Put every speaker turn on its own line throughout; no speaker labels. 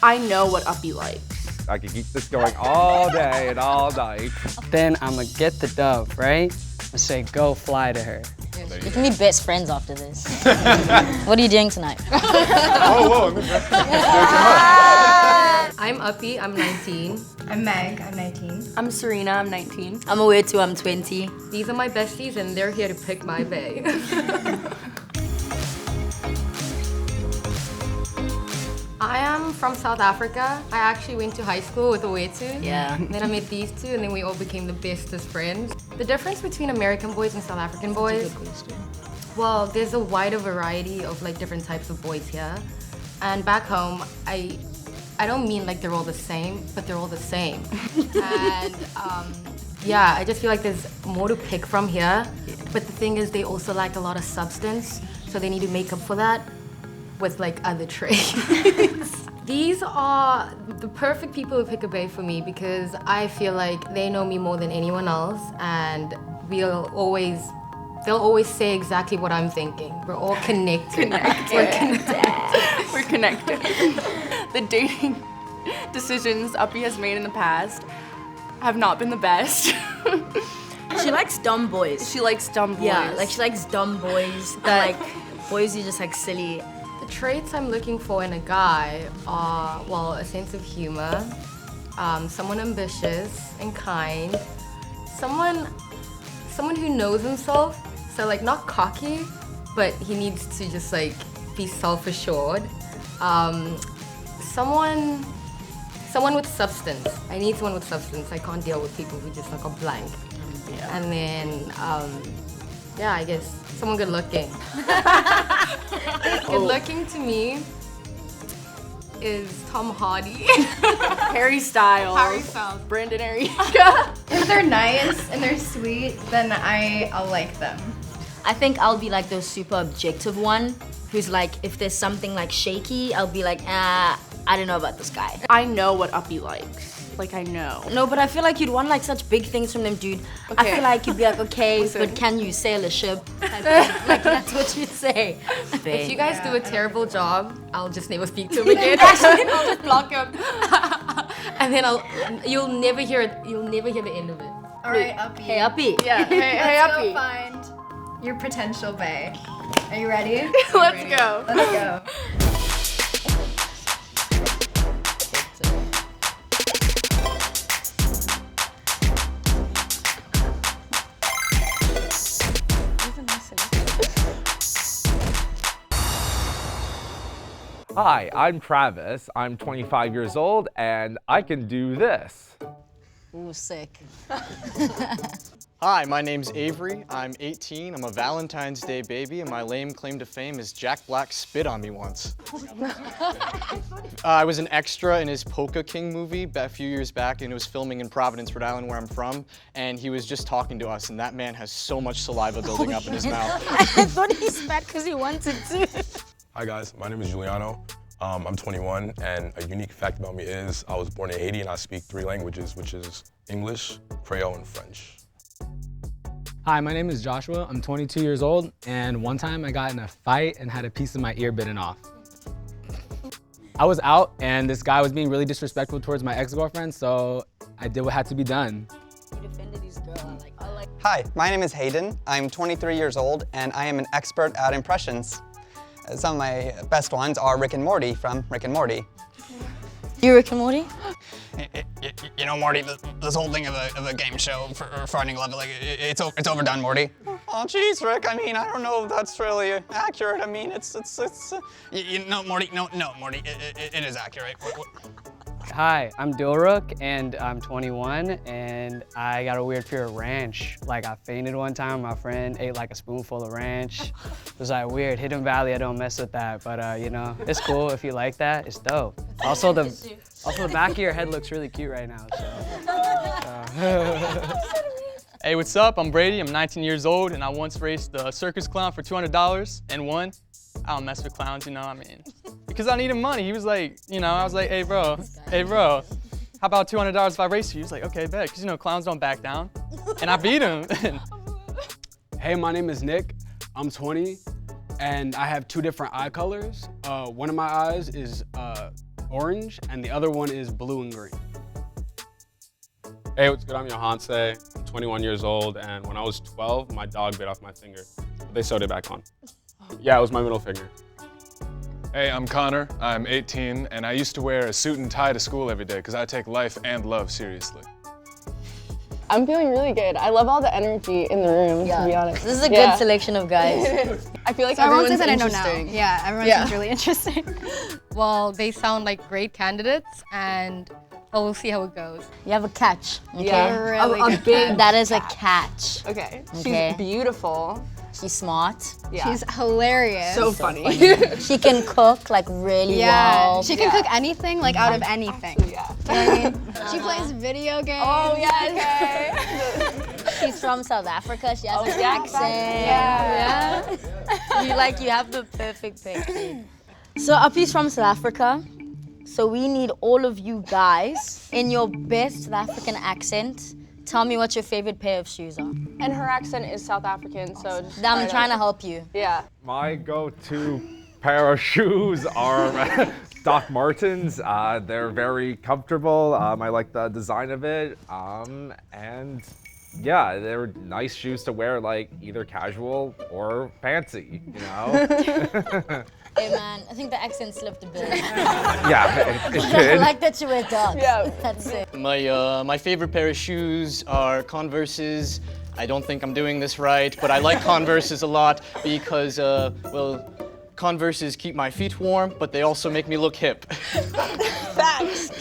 I know what Aphi likes.
I could keep this going all day and all night.
Then I'ma get the dove, right? And say, go fly to her.
We can be best friends after this. What are you doing tonight?
Whoa.
I'm Aphi, I'm 19.
I'm Meg, I'm 19.
I'm Serena, I'm 19.
I'm aware too, I'm 20.
These are my besties and they're here to pick my bae. I am from South Africa. I actually went to high school with Owetu.
Yeah.
Then I met these two and then we all became the bestest friends. The difference between American boys and South African boys, well, there's a wider variety of like different types of boys here. And back home, I don't mean like they're all the same, but they're all the same. And yeah, I just feel like there's more to pick from here. But the thing is, they also like a lot of substance, so they need to make up for that with like other traits. These are the perfect people to pick a bae for me because I feel like they know me more than anyone else, and they'll always say exactly what I'm thinking. We're all connected. We're connected.
We're connected. The dating decisions Aphi has made in the past have not been the best.
She likes dumb boys.
She likes dumb boys.
Yeah, like she likes dumb boys. Like boys who just like silly.
The traits I'm looking for in a guy are, well, a sense of humor, someone ambitious and kind, someone who knows himself, so like not cocky, but he needs to just like be self-assured. Someone with substance. I need someone with substance. I can't deal with people who just like are blank.
Yeah.
And then, yeah, I guess someone good looking. Good looking to me is Tom Hardy.
Harry Styles.
Harry Styles.
Brandon Arieka.
If they're nice and they're sweet, then I'll like them.
I think I'll be like the super objective one who's like, if there's something like shaky, I'll be like, I don't know about this guy.
I know what Aphi likes. Like, I know.
No, but I feel like you'd want like such big things from them, dude. I
Okay.
feel like you'd be like, okay,
Listen.
but can you sail a ship? Like that's what you'd say.
If you guys do a terrible job, I'll just never speak to him again. Actually, I'll just block him. And then you'll never hear it. You'll never hear the end of it.
All right, Aphi.
Hey, Aphi.
Yeah, hey
Let's
Aphi.
go find your potential bae. Are you ready?
Let's go.
Let's go.
Hi, I'm Travis. I'm 25 years old and I can do this.
Ooh, sick.
Hi, my name's Avery. I'm 18. I'm a Valentine's Day baby, and my lame claim to fame is Jack Black spit on me once. I was an extra in his Polka King movie a few years back, and it was filming in Providence, Rhode Island, where I'm from, and he was just talking to us, and that man has so much saliva building up in his mouth.
I thought he spat because he wanted to.
Hi guys, my name is Giuliano. I'm 21, and a unique fact about me is I was born in Haiti and I speak 3 languages, which is English, Creole, and French.
Hi, my name is Joshua. I'm 22 years old, and one time I got in a fight and had a piece of my ear bitten off. I was out, and this guy was being really disrespectful towards my ex-girlfriend, so I did what had to be done.
You defended his girl. I like.
Hi, my name is Hayden. I'm 23 years old, and I am an expert at impressions. Some of my best ones are Rick and Morty from Rick and Morty.
You Rick and Morty?
You know, Morty, this whole thing of a game show for finding love, like, it's overdone, Morty. Oh, jeez, Rick, I mean, I don't know if that's really accurate. I mean, Morty, no, Morty, it is accurate.
Hi, I'm Dilrook, and I'm 21, and I got a weird fear of ranch. Like, I fainted one time, my friend ate like a spoonful of ranch. It was like weird. Hidden Valley, I don't mess with that, but you know, it's cool if you like that, it's dope. Also, the back of your head looks really cute right now, so.
Hey, what's up? I'm Brady. I'm 19 years old, and I once raced the circus clown for $200 and won. I don't mess with clowns, you know, I mean, because I needed money. He was like, you know, I was like, hey, bro, how about $200 if I race you? He was like, okay, bet, because, you know, clowns don't back down. And I beat him.
Hey, my name is Nick. I'm 20, and I have 2 different eye colors. One of my eyes is orange, and the other one is blue and green. Hey, what's good? I'm Johanse. I'm 21 years old, and when I was 12, my dog bit off my finger. But they sewed it back on. Yeah, it was my middle finger.
Hey, I'm Connor. I'm 18, and I used to wear a suit and tie to school every day because I take life and love seriously.
I'm feeling really good. I love all the energy in the room, to be honest.
This is a good selection of guys.
I feel like
So everyone
everyone's
says that I know now.
interesting.
Yeah, everyone seems really interesting.
Well, they sound like great candidates, and well, we'll see how it goes.
You have a catch, okay?
Yeah.
Really
a big
That is a catch.
Okay.
Okay.
She's beautiful.
She's smart.
Yeah.
She's hilarious.
so funny.
She can cook like really well.
She can cook anything, like out of anything.
Yeah.
You know what I mean? She plays video games.
Oh, yes.
She's from South Africa. She has an
yeah.
accent. Yeah. You have the perfect picture. So Aphi's from South Africa. So we need all of you guys in your best South African accent. Tell me what your favorite pair of shoes are.
And her accent is South African, so just
I'm trying to help you.
Yeah.
My go-to pair of shoes are Doc Martens. They're very comfortable. I like the design of it. And yeah, they're nice shoes to wear, like either casual or fancy, you know?
Hey man, I think the accent slipped a bit.
Yeah, it
I
did.
like that you wear Docs.
Yeah.
That's it.
My favorite pair of shoes are Converses. I don't think I'm doing this right, but I like Converses a lot because, well, Converses keep my feet warm, but they also make me look hip.
Facts.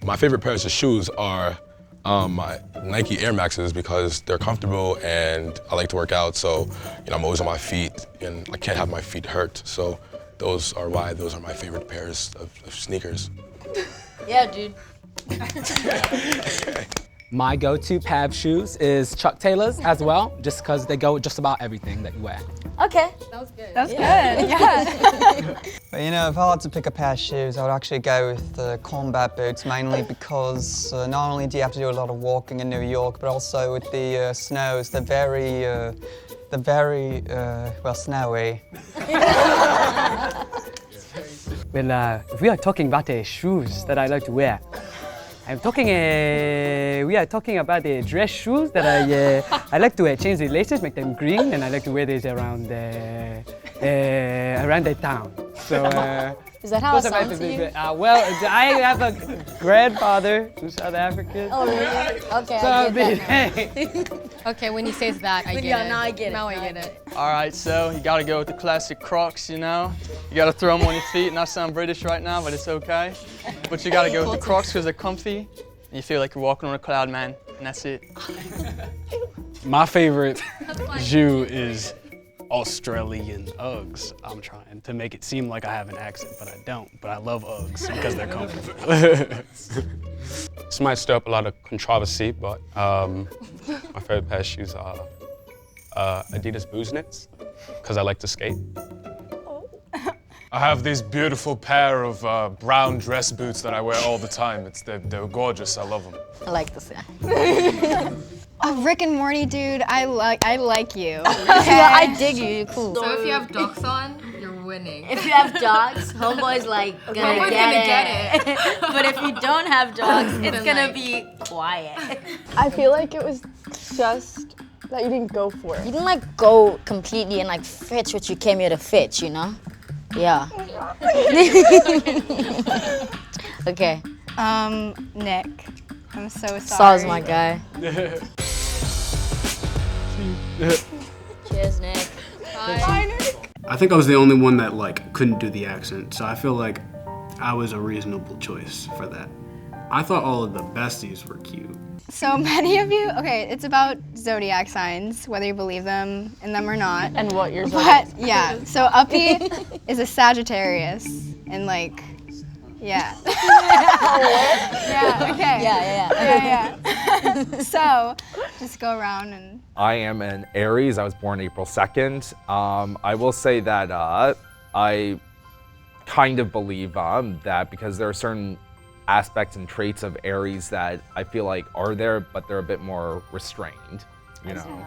My favorite pairs of shoes are my Nike Air Maxes because they're comfortable and I like to work out, so I'm always on my feet and I can't have my feet hurt. So those are my favorite pairs of sneakers.
Yeah, dude.
My go-to pair of shoes is Chuck Taylors as well, just because they go with just about everything that you wear.
Okay.
That was good.
That's good. Yeah.
But if I had to pick a pair of shoes, I would actually go with the combat boots, mainly because not only do you have to do a lot of walking in New York, but also with the snows, they're very, well, snowy.
Well, if we are talking about the shoes that I like to wear, we are talking about the dress shoes that I like to change the laces, make them green, and I like to wear these around the town. So,
Is that how it
those are my
sounds to you?
favorite- well, I have a grandfather who's South African.
Oh, really? Okay,
So,
I get that
Okay, when he says that, I get
Yeah,
it.
now I get it.
Now I get it.
All right, so you gotta go with the classic Crocs, you know? You gotta throw them on your feet, and I sound British right now, but it's okay. But you gotta go with the Crocs because they're comfy, and you feel like you're walking on a cloud, man, and that's it.
My favorite shoe is Australian Uggs. I'm trying to make it seem like I have an accent, but I don't. But I love Uggs because they're comfortable. This might stir up a lot of controversy, but my favorite pair of shoes are Adidas Boost Knits because I like to skate.
I have these beautiful pair of brown dress boots that I wear all the time. They're gorgeous. I love them.
I like this guy.
Oh, Rick and Morty, dude, I like you.
Yeah, I dig you. You're cool.
So if you have docs on, you're winning.
If you have dogs, homeboy's like gonna get it. But if you don't have dogs, it's
Then,
gonna
like-
be quiet.
I feel like it was just that you didn't go for it.
You didn't like go completely and like fetch what you came here to fetch, you know? Yeah. Okay.
Nick, I'm so sorry.
Saw's my guy. Cheers, Nick.
I think I was the only one that couldn't do the accent, so I feel like I was a reasonable choice for that. I thought all of the besties were cute.
So many of you, okay, it's about zodiac signs, whether you believe in them or not.
And what your
But yeah, so Aphi is a Sagittarius, and yeah. Yeah, okay. Yeah. So, just go around and...
I am an Aries. I was born April 2nd. I will say that I kind of believe that because there are certain aspects and traits of Aries that I feel like are there, but they're a bit more restrained, you know.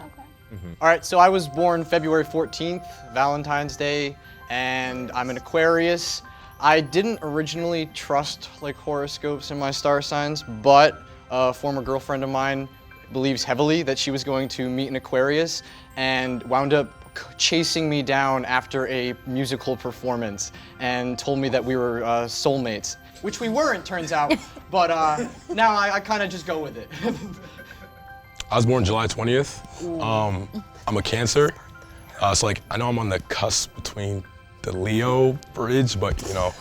All right, so I was born February 14th, Valentine's Day, and I'm an Aquarius.
I didn't originally trust like horoscopes and my star signs, but a former girlfriend of mine believes heavily that she was going to meet an Aquarius and wound up chasing me down after a musical performance and told me that we were soulmates, which we weren't, turns out, but now I kind of just go with it.
I was born July 20th. I'm a Cancer, so like I know I'm on the cusp between the Leo bridge, but you know,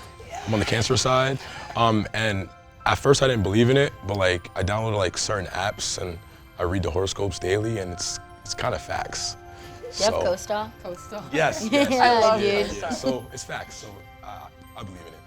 I'm on the Cancer side. And at first I didn't believe in it, but like I downloaded like certain apps and I read the horoscopes daily, and it's kind of facts.
You have co-star?
Co-star.
Yes.
Yeah,
I
love
yeah,
you.
yeah. So it's facts. So I believe in it.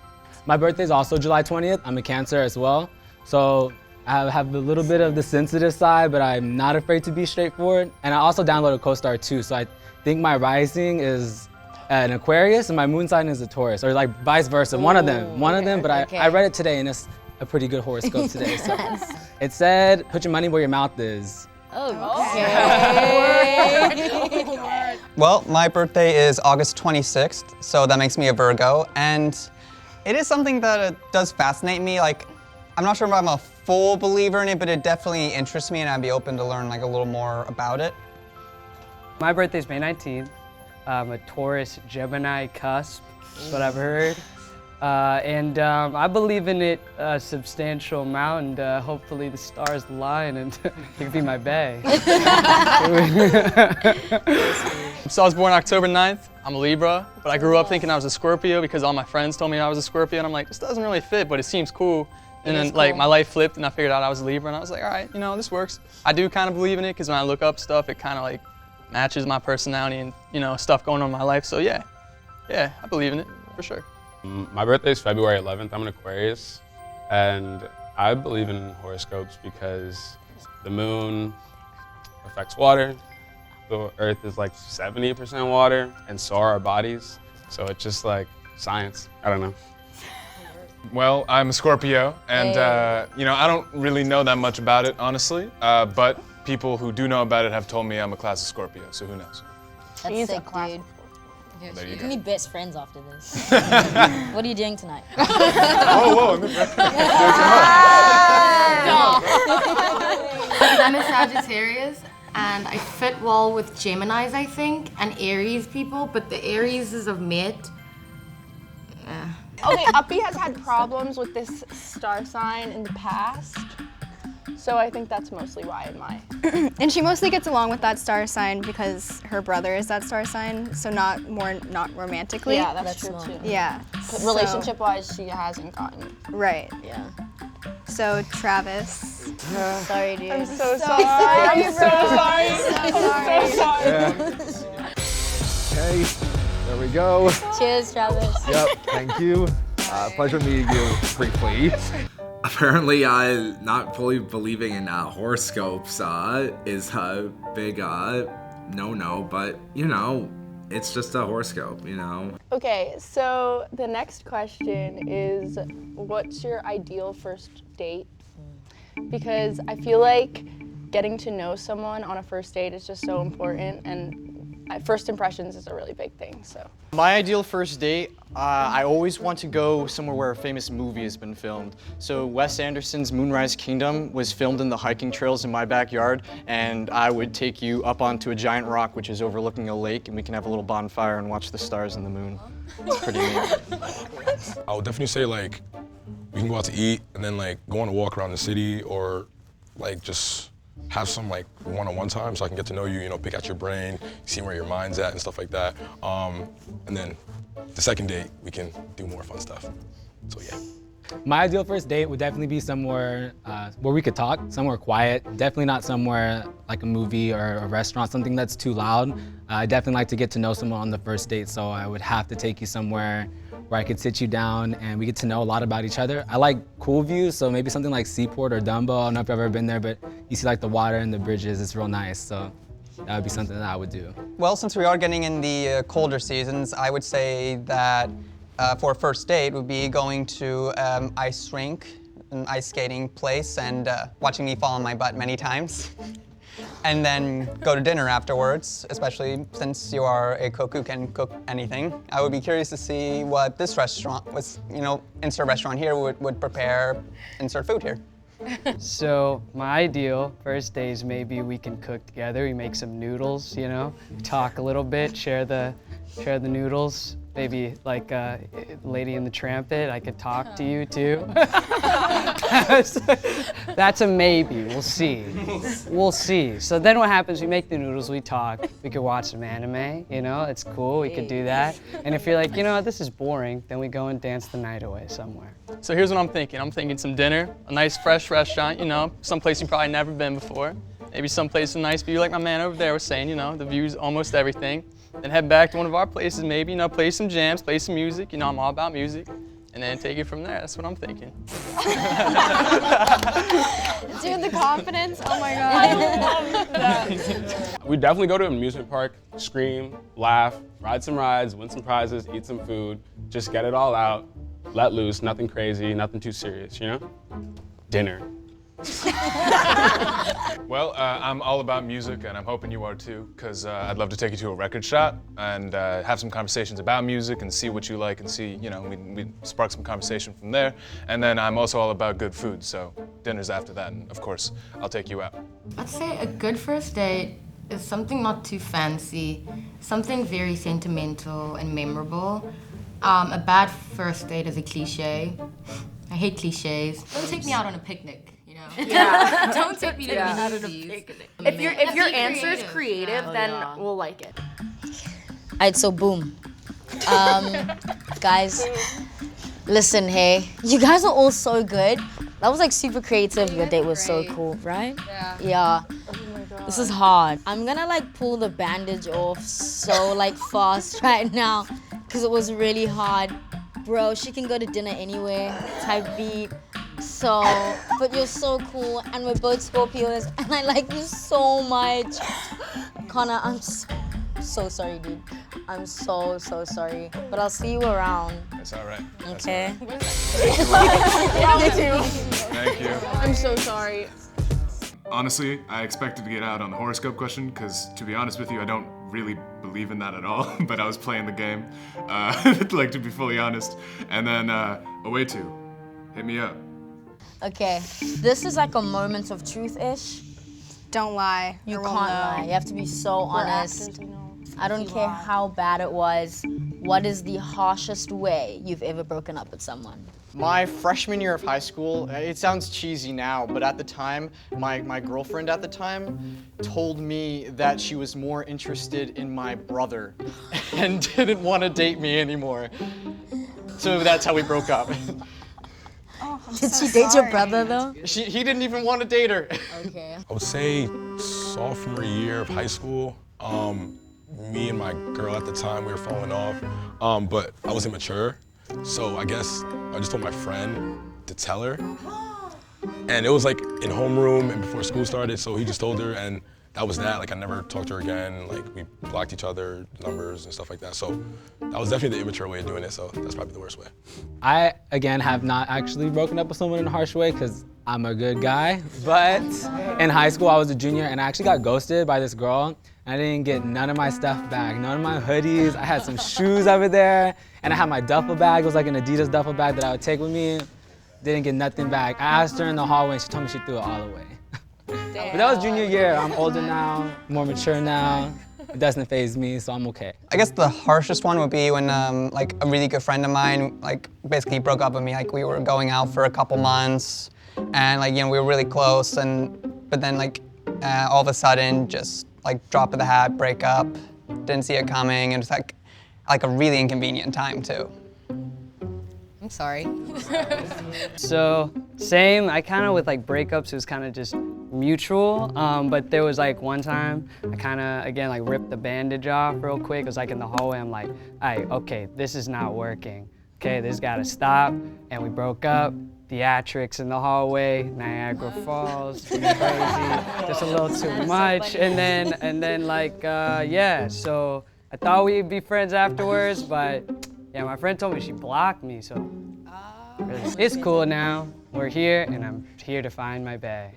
My birthday's also July 20th. I'm a Cancer as well. So I have a little bit of the sensitive side, but I'm not afraid to be straightforward. And I also downloaded CoStar too. So I think my rising is an Aquarius and my moon sign is a Taurus, or like vice versa. One of them, but I read it today and it's a pretty good horoscope today. So it said, put your money where your mouth is.
Okay.
Well, my birthday is August 26th, so that makes me a Virgo, and it is something that does fascinate me. Like, I'm not sure if I'm a full believer in it, but it definitely interests me, and I'd be open to learn like a little more about it.
My birthday's May 19th. I'm a Taurus Gemini cusp, is what I've heard. And I believe in it a substantial amount, and hopefully the stars align and it can be my bae.
So I was born October 9th. I'm a Libra, but I grew up thinking I was a Scorpio because all my friends told me I was a Scorpio, and I'm like, this doesn't really fit, but it seems cool. And then like my life flipped and I figured out I was a Libra, and I was like, all right, you know, this works. I do kind of believe in it because when I look up stuff, it kind of like matches my personality and, you know, stuff going on in my life. So yeah, I believe in it for sure.
My birthday is February 11th. I'm an Aquarius, and I believe in horoscopes because the moon affects water, the earth is like 70% water, and so are our bodies. So it's just like science. I don't know.
Well, I'm a Scorpio, and you know, I don't really know that much about it, honestly. But people who do know about it have told me I'm a classic Scorpio, so who knows?
That's sick, dude.
Well, there you
You
go.
can be best friends after this. What are you doing tonight?
Whoa,
I'm a Sagittarius, and I fit well with Geminis, I think, and Aries people, but the Arieses have met.
Okay, Aphi has had problems with this star sign in the past, so I think that's mostly why in my.
And she mostly gets along with that star sign because her brother is that star sign, so not romantically.
Yeah, that's true too.
Yeah.
But relationship-wise, she hasn't gotten.
Right.
Yeah.
So Travis.
Sorry, dude.
I'm so sorry. I'm so sorry. I'm so sorry.
Okay, there we go.
Cheers, Travis.
Yep, thank you. Pleasure meeting you briefly.
Apparently, not fully believing in horoscopes is a big no-no, but you know, it's just a horoscope, you know.
Okay, so the next question is, what's your ideal first date? Because I feel like getting to know someone on a first date is just so important, and first impressions is a really big thing, so.
My ideal first date, I always want to go somewhere where a famous movie has been filmed. So Wes Anderson's Moonrise Kingdom was filmed in the hiking trails in my backyard, and I would take you up onto a giant rock which is overlooking a lake, and we can have a little bonfire and watch the stars and the moon. It's pretty neat.
I would definitely say like we can go out to eat and then like go on a walk around the city, or like just have some like one-on-one time so I can get to know you, you know, pick out your brain, see where your mind's at and stuff like that. And then the second date, we can do more fun stuff. So yeah.
My ideal first date would definitely be somewhere where we could talk, somewhere quiet. Definitely not somewhere like a movie or a restaurant, something that's too loud. I definitely like to get to know someone on the first date, so I would have to take you somewhere where I could sit you down and we get to know a lot about each other. I like cool views, so maybe something like Seaport or Dumbo. I don't know if you've ever been there, but you see like the water and the bridges, it's real nice. So that would be something that I would do.
Well, since we are getting in the colder seasons, I would say that for a first date would be going to ice rink, an ice skating place, and watching me fall on my butt many times. and then go to dinner afterwards, especially since you are a cook who can cook anything. I would be curious to see what this restaurant, insert restaurant here would prepare, insert food here.
So my ideal first date is maybe we can cook together. We make some noodles, you know, talk a little bit, share the noodles. Maybe like Lady in the Trampet, I could talk to you too. That's a maybe, we'll see. We'll see. So then what happens, we make the noodles, we talk, we could watch some anime, you know, it's cool, we could do that. And if you're like, you know what, this is boring, then we go and dance the night away somewhere.
So here's what I'm thinking. I'm thinking some dinner, a nice fresh restaurant, you know, someplace you've probably never been before. Maybe someplace a nice view like my man over there was saying, you know, the view's almost everything. Then head back to one of our places, maybe, you know, play some jams, play some music. You know, I'm all about music. And then take it from there. That's what I'm thinking.
Dude, the confidence, oh my God. I love that.
We definitely go to an amusement park, scream, laugh, ride some rides, win some prizes, eat some food, just get it all out, let loose, nothing crazy, nothing too serious, you know? Dinner.
Well, I'm all about music, and I'm hoping you are too, because I'd love to take you to a record shop and have some conversations about music and see what you like and see, you know, we spark some conversation from there. And then I'm also all about good food, so dinner's after that, and of course, I'll take you out.
I'd say a good first date is something not too fancy, something very sentimental and memorable. A bad first date is a cliche. I hate cliches. Don't take me out on a picnic.
Yeah.
Don't take me to
Yeah.
the movies.
If your
Be
answer's
creative.
creative,
Yeah.
then we'll like it.
Alright, so boom. Guys, listen, hey, you guys are all so good. That was like super creative. Your date was so cool, right? Yeah. This is hard. I'm gonna like pull the bandage off so like fast right now because it was really hard. Bro, she can go to dinner anywhere, type beat. So, but you're so cool and we're both Scorpios and I like you so much. Connor, I'm so sorry, dude. I'm so sorry. But I'll see you around.
That's all right.
Okay?
Thank you.
I'm so sorry.
Honestly, I expected to get out on the horoscope question because, to be honest with you, I don't really believe in that at all, but I was playing the game, like to be fully honest. And then, away to, hit me up.
Okay, this is like a moment of truth-ish.
Don't lie.
You
Everyone
can't
know.
lie. You have to be so honest. I don't care how bad it was. What is the harshest way you've ever broken up with someone?
My freshman year of high school, it sounds cheesy now, but at the time, my girlfriend at the time told me that she was more interested in my brother and didn't want to date me anymore. So that's how we broke up.
Did she date your brother though?
He didn't even want to date her.
Okay.
I would say sophomore year of high school. Me and my girl at the time, we were falling off, but I was immature. So I guess I just told my friend to tell her. And it was like in homeroom and before school started, so he just told her and that was that. Like I never talked to her again. Like we blocked each other, numbers and stuff like that. So that was definitely the immature way of doing it, so that's probably the worst way.
I, again, have not actually broken up with someone in a harsh way because I'm a good guy. But in high school, I was a junior and I actually got ghosted by this girl. And I didn't get none of my stuff back, none of my hoodies. I had some shoes over there and I had my duffel bag. It was like an Adidas duffel bag that I would take with me. Didn't get nothing back. I asked her in the hallway and she told me she threw it all away. But that was junior year. I'm older now, more mature now. It doesn't faze me, so I'm okay.
I guess the harshest one would be when like a really good friend of mine like basically broke up with me. Like we were going out for a couple months and like, you know, we were really close but then like all of a sudden just like drop of the hat, break up, didn't see it coming, and it's like a really inconvenient time too.
I'm sorry.
So same, I kind of with like breakups, it was kind of just mutual, but there was like one time I kind of, again, like ripped the bandage off real quick. It was like in the hallway, I'm like, okay, this is not working. Okay, this gotta stop, and we broke up. Theatrics in the hallway, Niagara Falls, pretty crazy, just a little too much. And then like, yeah, so I thought we'd be friends afterwards, but yeah, my friend told me she blocked me, so it's cool now. We're here, and I'm here to find my bae.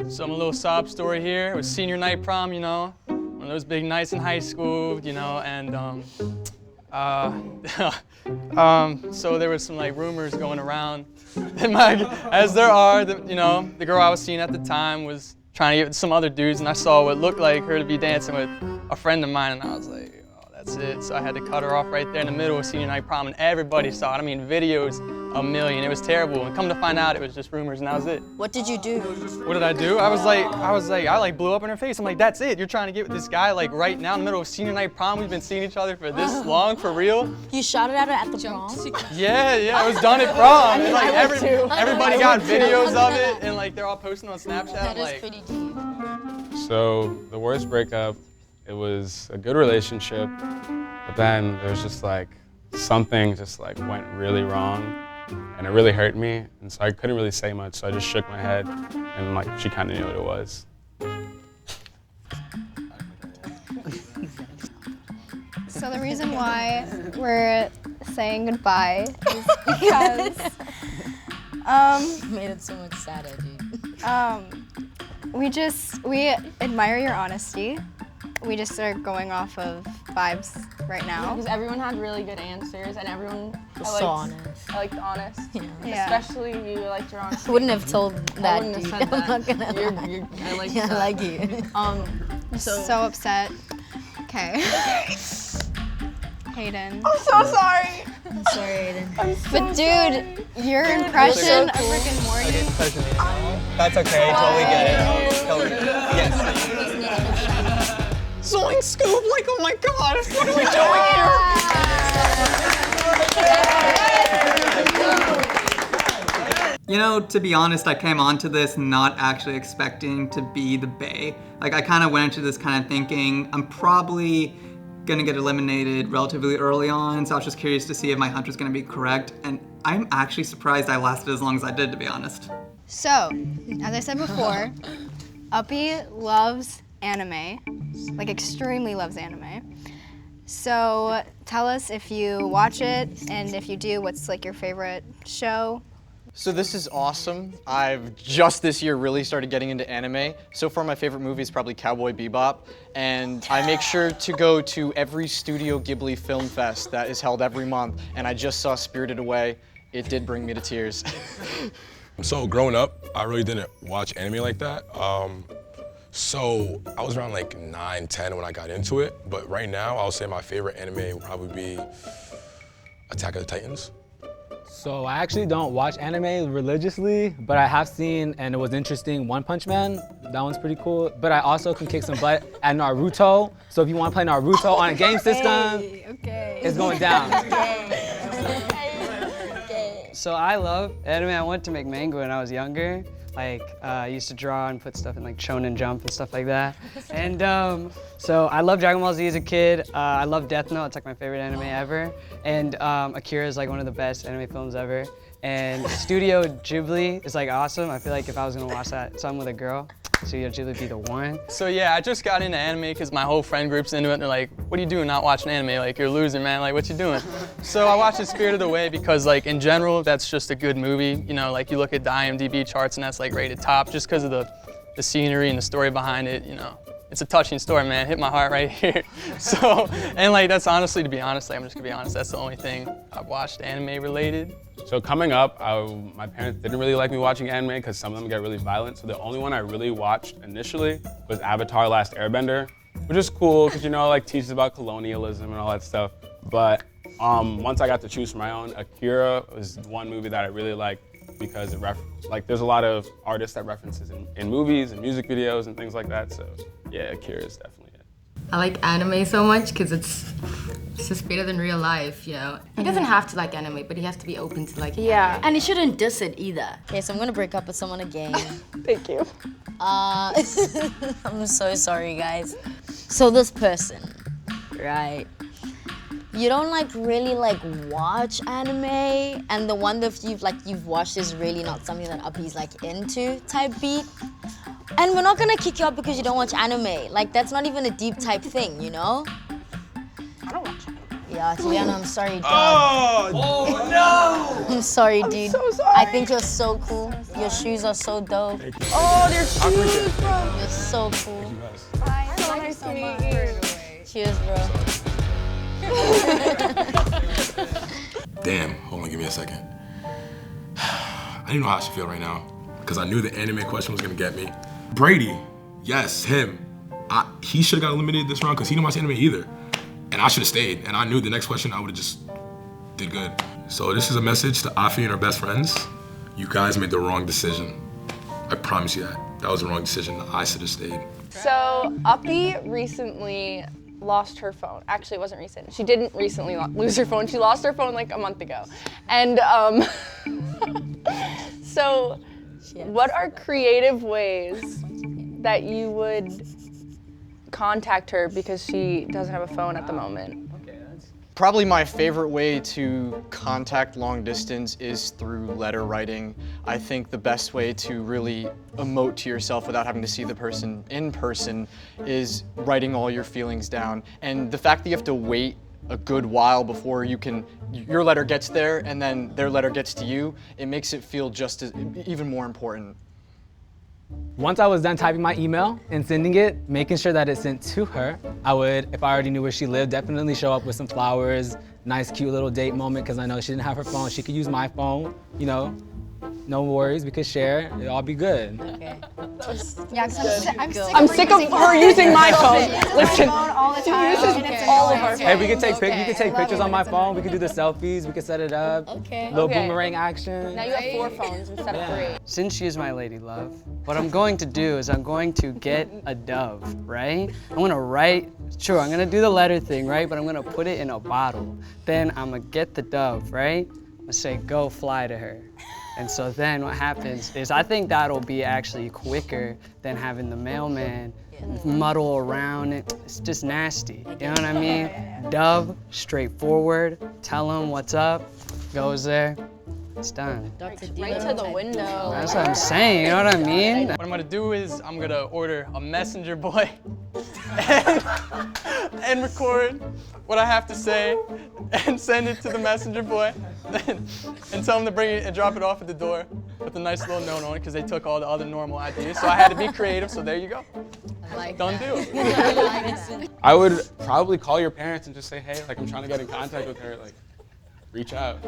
So I'm a little sob story here. It was senior night prom, you know, one of those big nights in high school, you know, and so there was some like rumors going around. As there are, you know, the girl I was seeing at the time was trying to get with some other dudes, and I saw what looked like her to be dancing with a friend of mine, and I was like, oh, that's it. So I had to cut her off right there in the middle of senior night prom, and everybody saw it. I mean, videos a million. It was terrible, and come to find out, it was just rumors, and that was it.
What did you do?
What did I do? I blew up in her face. I'm like, that's it. You're trying to get with this guy like right now in the middle of senior night prom. We've been seeing each other for this long, for real?
You shouted at her at the prom?
Yeah, it was done at prom. And, like everybody got videos of it, and like they're all posting on Snapchat.
That is
like,
pretty deep.
So the worst breakup, it was a good relationship, but then there was just like something just like went really wrong, and it really hurt me, and so I couldn't really say much, so I just shook my head, and like she kind of knew what it was.
So the reason why we're saying goodbye is because
You made it so much sadder, dude.
we admire your honesty. We just are going off of vibes right now.
Because everyone had really good answers, and everyone
So honest.
I liked honest.
Yeah.
Especially you liked your honesty.
I wouldn't have told that,
wouldn't have
dude.
said
I'm
that.
not gonna lie.
I like
Yeah, I
that.
like you.
So upset. Okay. Hayden.
I'm so sorry.
I'm sorry, Aiden.
But dude, your impression of Rick and Morty.
That's okay, totally get it. Totally get it. Yes.
Zoink scoop, like, oh my god, what are we doing here?
You know, to be honest, I came onto this not actually expecting to be the bae. Like, I kind of went into this kind of thinking, I'm probably gonna get eliminated relatively early on, so I was just curious to see if my hunch was gonna be correct, and I'm actually surprised I lasted as long as I did, to be honest.
So, as I said before, Aphi loves anime, like extremely loves anime. So tell us if you watch it, and if you do, what's like your favorite show?
So this is awesome. I've just this year really started getting into anime. So far my favorite movie is probably Cowboy Bebop, and I make sure to go to every Studio Ghibli film fest that is held every month, and I just saw Spirited Away. It did bring me to tears.
So growing up, I really didn't watch anime like that. So I was around like 9, 10 when I got into it, but right now I'll say my favorite anime would probably be Attack of the Titans.
So I actually don't watch anime religiously, but I have seen, and it was interesting, One Punch Man. That one's pretty cool. But I also can kick some butt at Naruto. So if you want to play Naruto on a game system, it's going down.
So I love anime. I wanted to make manga when I was younger. Like, I used to draw and put stuff in like Shonen Jump and stuff like that. And so I loved Dragon Ball Z as a kid. I love Death Note. It's like my favorite anime ever. And Akira is like one of the best anime films ever. And Studio Ghibli is like awesome. I feel like if I was gonna watch something with a girl, Studio Ghibli would be the one.
So yeah, I just got into anime because my whole friend group's into it, and they're like, what are you doing not watching anime? Like, you're a loser, man. Like, what you doing? So I watched Spirited Away because, like, in general, that's just a good movie. You know, like, you look at the IMDb charts, and that's, like, rated top just because of the scenery and the story behind it, you know. It's a touching story, man. Hit my heart right here. So, and, like, that's honestly, to be honest, like, I'm just gonna be honest, that's the only thing I've watched anime related.
So coming up, my parents didn't really like me watching anime because some of them get really violent. So the only one I really watched initially was Avatar: Last Airbender, which is cool because, you know, like teaches about colonialism and all that stuff. But once I got to choose my own, Akira was one movie that I really liked because there's a lot of artists that references in movies and music videos and things like that. So yeah, Akira is definitely it.
I like anime so much because it's just better than real life, you know. He doesn't have to like anime, but he has to be open to like anime.
And he shouldn't diss it either. Okay, so I'm gonna break up with someone again.
Thank you.
I'm so sorry, guys. So this person, right? You don't like really like watch anime, and the one that you've watched is really not something that Aphi's like into type beat. And we're not gonna kick you out because you don't watch anime. Like, that's not even a deep type thing, you know?
I don't watch anime.
Yeah, to be honest, I'm sorry, dude.
Oh no!
I'm sorry, dude.
so sorry.
I think you're so cool. Your shoes are so dope.
Oh, they're shoes, bro.
You're so cool.
So nice to meet you.
Cheers, bro.
Damn, hold on, give me a second. I didn't know how I should feel right now because I knew the anime question was gonna get me. Brady, yes, him. He should have got eliminated this round because he didn't watch anime either. And I should have stayed. And I knew the next question I would have just did good. So this is a message to Aphi and her best friends. You guys made the wrong decision. I promise you that. That was the wrong decision. I should have stayed.
So, Aphi recently lost her phone. Actually, it wasn't recent. She didn't recently lose her phone. She lost her phone like a month ago. And so, what are creative ways that you would contact her because she doesn't have a phone at the moment?
Probably my favorite way to contact long distance is through letter writing. I think the best way to really emote to yourself without having to see the person in person is writing all your feelings down. And the fact that you have to wait a good while before your letter gets there and then their letter gets to you, it makes it feel just as, even more important.
Once I was done typing my email and sending it, making sure that it's sent to her, I would, if I already knew where she lived, definitely show up with some flowers, nice cute little date moment, because I know she didn't have her phone. She could use my phone, you know, no worries, we could share, it'll all be good.
Okay.
Yeah,
I'm sick of her using my phone. Listen,
all the time.
She uses all of our
Hey, we could take pictures on my phone, we could do the selfies, we could set it up, little boomerang action.
Now you have 4 phones instead of 3.
Since she is my lady love, what I'm going to do is I'm going to get a dove, right? I'm gonna write, sure, I'm gonna do the letter thing, right? But I'm gonna put it in a bottle. Then I'm gonna get the dove, right? I'm gonna say, go fly to her. And so then what happens is I think that'll be actually quicker than having the mailman muddle around it. It's just nasty, you know what I mean? Dove, straightforward, tell him what's up, goes there, it's done.
Right to the window.
That's what I'm saying, you know what I mean? What I'm gonna do is I'm gonna order a messenger boy and record what I have to say and send it to the messenger boy and tell him to bring it and drop it off at the door with a nice little note on it because they took all the other normal ideas. So I had to be creative, so there you go. Done deal.
I would probably call your parents and just say, hey, like I'm trying to get in contact with her, like reach out.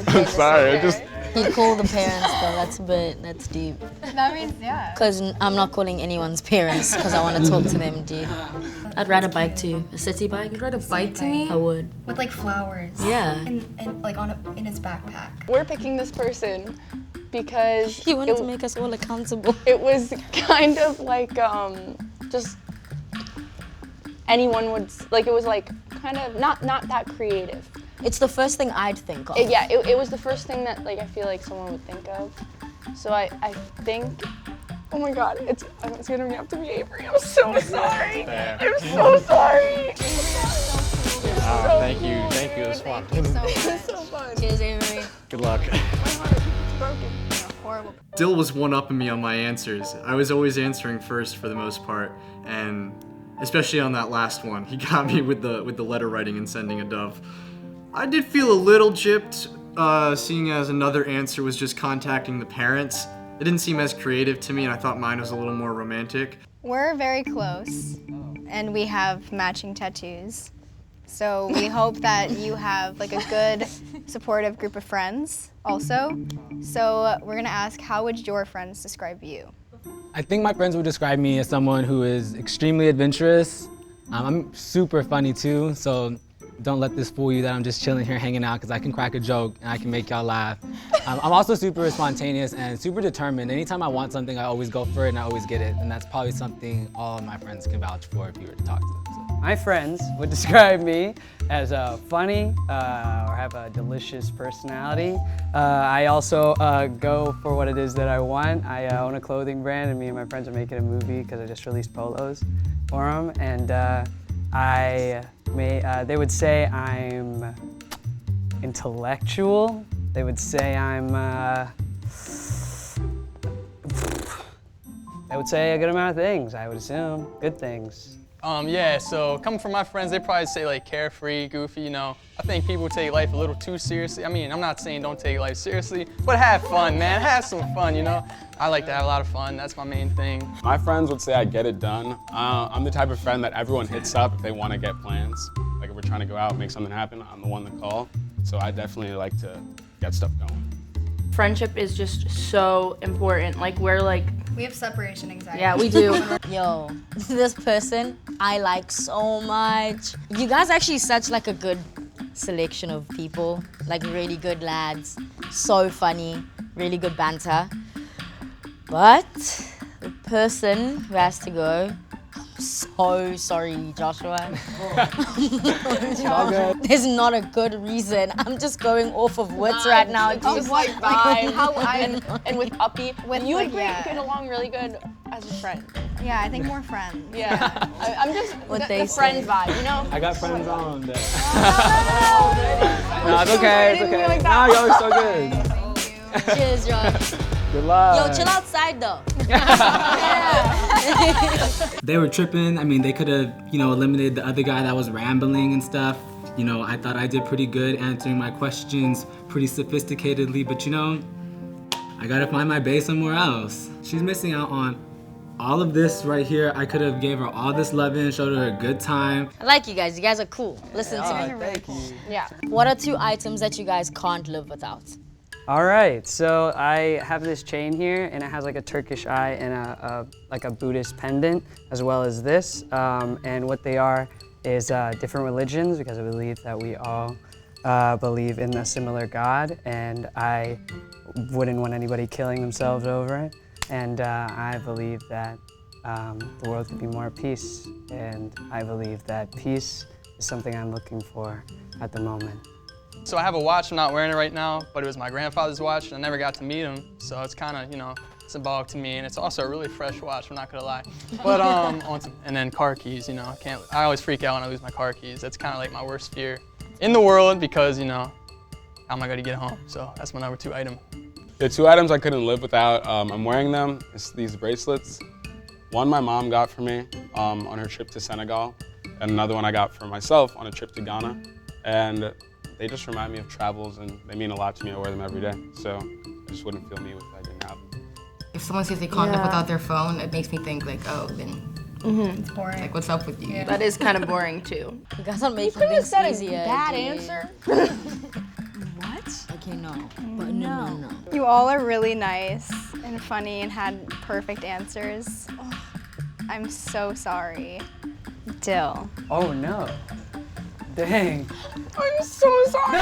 I'm sorry, I just.
He'd call the parents though, that's deep.
That means, yeah.
Because I'm not calling anyone's parents because I want to talk to them, dude. I'd ride a bike too, a city bike.
You'd ride a bike to me?
I would.
With like flowers.
Yeah.
And like in his backpack.
We're picking this person because
he wanted to make us all accountable.
It was kind of like just anyone would like. It was like kind of not that creative.
It's the first thing I'd think of.
It was the first thing that like I feel like someone would think of. So I think. Oh my God, it's gonna have to be Avery. I'm so sorry. I'm so sorry.
Thank you, it was fun.
It's so fun.
Cheers, Avery.
Good luck.
My heart is broken.
Horrible.
Dill was one-upping me on my answers. I was always answering first for the most part, and especially on that last one, he got me with the letter writing and sending a dove. I did feel a little gypped, seeing as another answer was just contacting the parents. It didn't seem as creative to me, and I thought mine was a little more romantic.
We're very close, and we have matching tattoos. So we hope that you have like a good, supportive group of friends also. So we're gonna ask, how would your friends describe you?
I think my friends would describe me as someone who is extremely adventurous. I'm super funny too, so don't let this fool you that I'm just chilling here hanging out because I can crack a joke and I can make y'all laugh. I'm also super spontaneous and super determined. Anytime I want something, I always go for it and I always get it. And that's probably something all of my friends can vouch for if you were to talk to them. So.
My friends would describe me as funny or have a delicious personality. I also go for what it is that I want. I own a clothing brand and me and my friends are making a movie because I just released polos for them. And they would say I'm intellectual. They would say I'm, they would say a good amount of things, I would assume, good things.
Yeah, so coming from my friends, they probably say like carefree, goofy, you know. I think people take life a little too seriously. I mean, I'm not saying don't take life seriously, but have fun, man. Have some fun, you know. I like to have a lot of fun. That's my main thing.
My friends would say I get it done. I'm the type of friend that everyone hits up if they want to get plans. Like if we're trying to go out, make something happen, I'm the one to call. So I definitely like to get stuff going.
Friendship is just so important. Like we're like,
We have separation anxiety.
yeah, we do.
Yo, this person I like so much. You guys actually such like a good selection of people. Like really good lads. So funny, really good banter. But the person who has to go, I'm so sorry, Joshua. There's not a good reason. I'm just going off of wits right now.
It's just like vibe.
How
and with Aphi, you would
yeah.
get along really good as a friend.
Yeah, I think more friends.
Yeah, I'm just
What
the
they
friend
say.
vibe, you know?
I got friends on there.
No,
No, it's okay, it's okay. No, you're always so good.
Cheers, Josh.
Good luck.
Yo, chill outside though.
They were tripping. I mean, they could have, eliminated the other guy that was rambling and stuff. I thought I did pretty good answering my questions pretty sophisticatedly, but I gotta find my bae somewhere else. She's missing out on all of this right here. I could have gave her all this loving, showed her a good time.
I like you guys. You guys are cool. Listen to me.
Thank you.
Yeah.
What are 2 items that you guys can't live without?
All right, so I have this chain here, and it has like a Turkish eye and like a Buddhist pendant, as well as this. And what they are is different religions, because I believe that we all believe in a similar God, and I wouldn't want anybody killing themselves over it. And I believe that the world could be more at peace, and I believe that peace is something I'm looking for at the moment.
So I have a watch, I'm not wearing it right now, but it was my grandfather's watch, and I never got to meet him, so it's kind of, symbolic to me, and it's also a really fresh watch, I'm not gonna lie. But, and then car keys, I always freak out when I lose my car keys. That's kind of like my worst fear in the world, because, how am I gonna get home? So that's my number 2 item.
The 2 items I couldn't live without, I'm wearing them. It's these bracelets. One my mom got for me on her trip to Senegal, and another one I got for myself on a trip to Ghana. And they just remind me of travels, and they mean a lot to me. I wear them every day, so I just wouldn't feel me if I didn't have them.
If someone says they can't live without their phone, it makes me think like, oh, then
It's boring.
like, what's up with you?
That is kind of boring too.
You guys are making
Couldn't have
things
said a
easier.
bad
dude.
answer.
What? Okay, no. But no.
You all are really nice and funny and had perfect answers. Oh, I'm so sorry. Dill.
Oh no. Dang.
I'm so sorry.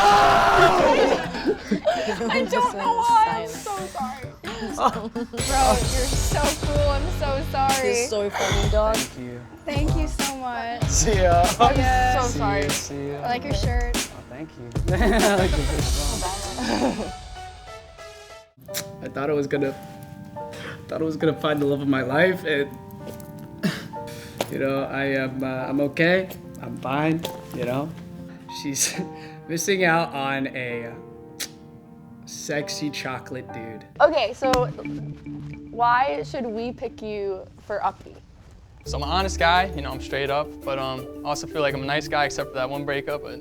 I don't know why. I'm so sorry. Bro, you're so cool. I'm so sorry.
You're so funny, dog.
Thank you.
Thank you so much.
See ya.
I'm
Yeah.
so sorry.
See ya.
I like your shirt.
Oh, thank you. I like the
I thought I was gonna find the love of my life, and I'm okay. I'm fine. She's missing out on a sexy chocolate dude.
Okay, so why should we pick you for Aphi?
So I'm an honest guy, I'm straight up, but I also feel like I'm a nice guy except for that one breakup, but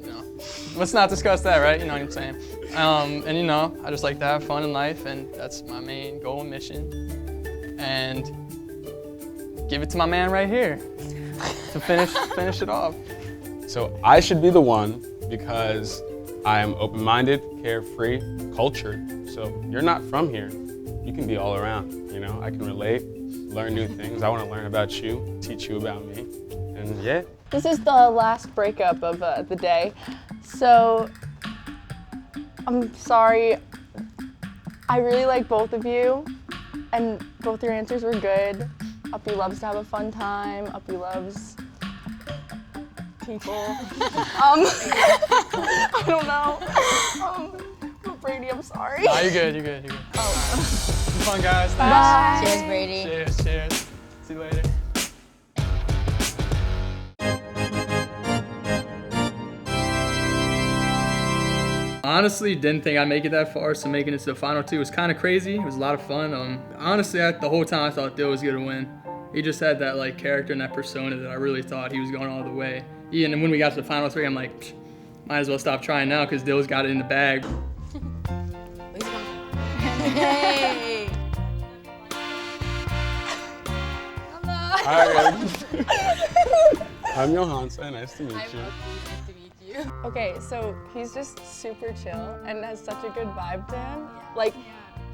let's not discuss that, right? You know what I'm saying? And I just like to have fun in life, and that's my main goal and mission. And give it to my man right here to finish it off.
So I should be the one because I am open-minded, carefree, cultured. So you're not from here. You can be all around, I can relate, learn new things. I want to learn about you, teach you about me, and yeah.
This is the last breakup of the day. So, I'm sorry. I really like both of you, and both your answers were good. Aphi loves to have a fun time. Aphi loves people. I don't know. But Brady, I'm sorry.
Nah, you're good.
Oh.
Have fun, guys.
Bye.
Thanks.
Cheers, Brady.
Cheers. See you later.
Honestly, didn't think I'd make it that far, so making it to the final 2 was kind of crazy. It was a lot of fun. Honestly, the whole time I thought Dill was gonna win. He just had that like character and that persona that I really thought he was going all the way. And then when we got to the final 3, I'm like, psh, might as well stop trying now because Dill's got it in the bag.
Hey.
Hi, I'm Johansa. Nice to meet you.
Okay, so he's just super chill and has such a good vibe to him. Like,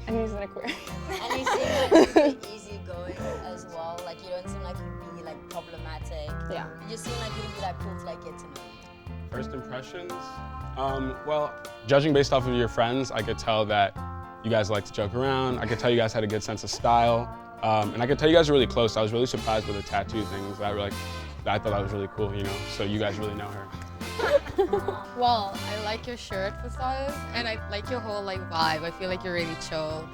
and he's an Aquarius.
And you seem like really easygoing as well. Like you don't seem like you'd be like problematic.
Yeah.
You just seem like you'd be like cool to like get to know you.
First impressions? Well, judging based off of your friends, I could tell that you guys like to joke around. I could tell you guys had a good sense of style. And I could tell you guys are really close. I was really surprised with the tattoo things. I thought that was really cool, you know? So you guys really know her.
Well, I like your shirt for starters, and I like your whole like vibe. I feel like you're really chill,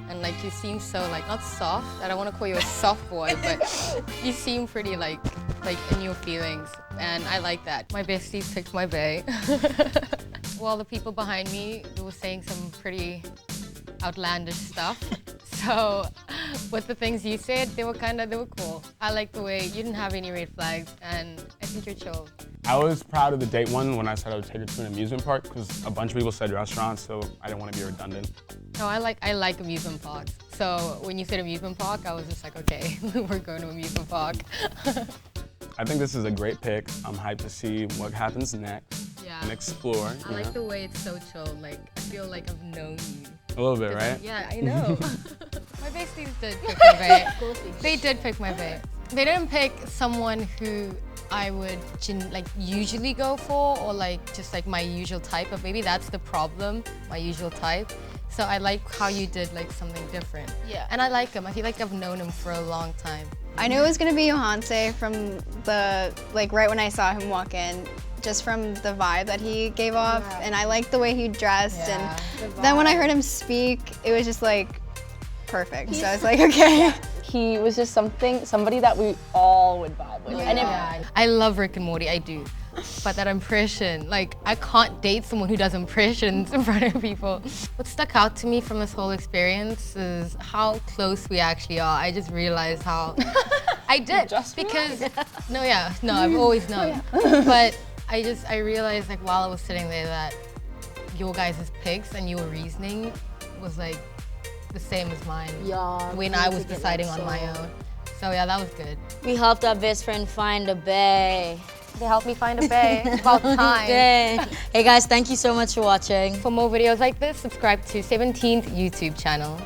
and like you seem so like not soft. I don't want to call you a soft boy, but you seem pretty like in your feelings, and I like that. My besties picked my bae. Well, the people behind me, they were saying some pretty outlandish stuff. So, with the things you said, they were cool. I like the way you didn't have any red flags, and I think you're chill.
I was proud of the date one when I said I would take her to an amusement park because a bunch of people said restaurants, so I didn't want to be redundant.
No, I like amusement parks. So when you said amusement park, I was just like, okay, we're going to amusement park.
I think this is a great pick. I'm hyped to see what happens next and explore.
I like the way it's so chill. Like, I feel like I've known you.
A little bit, right?
Yeah, I know. My besties did pick my bae. They did pick my bae. They didn't pick someone who I would usually go for, or like just like my usual type, but maybe that's the problem, my usual type. So I like how you did like something different.
Yeah.
And I like him. I feel like I've known him for a long time.
I knew it was gonna be Johanse from the, like right when I saw him walk in, just from the vibe that he gave off, and I liked the way he dressed, and then when I heard him speak, it was just like perfect. So I was like, okay.
He was just somebody that we all would vibe with. And
I love Rick and Morty, I do. But that impression, like I can't date someone who does impressions in front of people. What stuck out to me from this whole experience is how close we actually are. I just realized how, I did, because, I've always known. But I realized like while I was sitting there that your guys' picks and your reasoning was like the same as mine when I was deciding on my own. So yeah, that was good.
We helped our best friend find a bae.
They helped me find a bae. It's about time.
Hey guys, thank you so much for watching.
For more videos like this, subscribe to 17th YouTube channel.